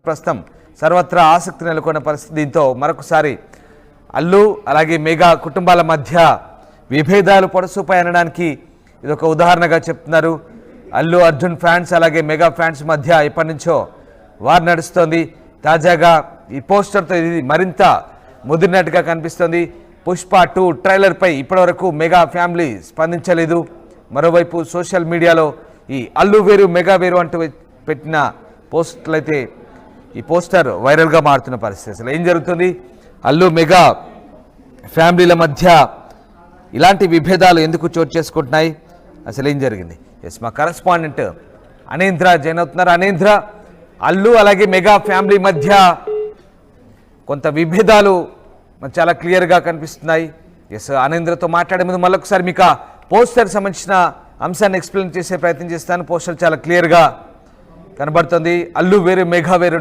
ప్రస్తుతం సర్వత్రా ఆసక్తి నెలకొన్న పరిస్థితి. దీంతో మరొకసారి అల్లు అలాగే మెగా కుటుంబాల మధ్య విభేదాలు పొడసూపాయి అనడానికి ఇదొక ఉదాహరణగా చెప్తున్నారు. అల్లు అర్జున్ ఫ్యాన్స్ అలాగే మెగా ఫ్యాన్స్ మధ్య ఎప్పటి నుంచో వార్ నడుస్తోంది. తాజాగా ఈ పోస్టర్తో ఇది మరింత ముదిరినట్టుగా కనిపిస్తోంది. పుష్ప 2 ట్రైలర్పై ఇప్పటివరకు మెగా ఫ్యామిలీ స్పందించలేదు. మరోవైపు సోషల్ మీడియాలో ఈ అల్లు వేరు మెగా వేరు అంటూ పెట్టిన పోస్టులు అయితే ఈ పోస్టర్ వైరల్గా మారుతున్న పరిస్థితి. అసలు ఏం జరుగుతుంది, అల్లు మెగా ఫ్యామిలీల మధ్య ఇలాంటి విభేదాలు ఎందుకు చోటు చేసుకుంటున్నాయి, అసలు ఏం జరిగింది? మా కరెస్పాండెంట్ అనేంద్ర జాయిన్ అవుతున్నారు. అనేంద్ర, అల్లు అలాగే మెగా ఫ్యామిలీ మధ్య కొంత విభేదాలు చాలా క్లియర్గా కనిపిస్తున్నాయి. అనేంద్రతో మాట్లాడే ముందు మళ్ళొకసారి మీకు ఆ పోస్టర్ సంబంధించిన అంశాన్ని ఎక్స్ప్లెయిన్ చేసే ప్రయత్నం చేస్తాను. పోస్టర్ చాలా క్లియర్గా కనబడుతుంది. అల్లు వేరు మెగా వేరు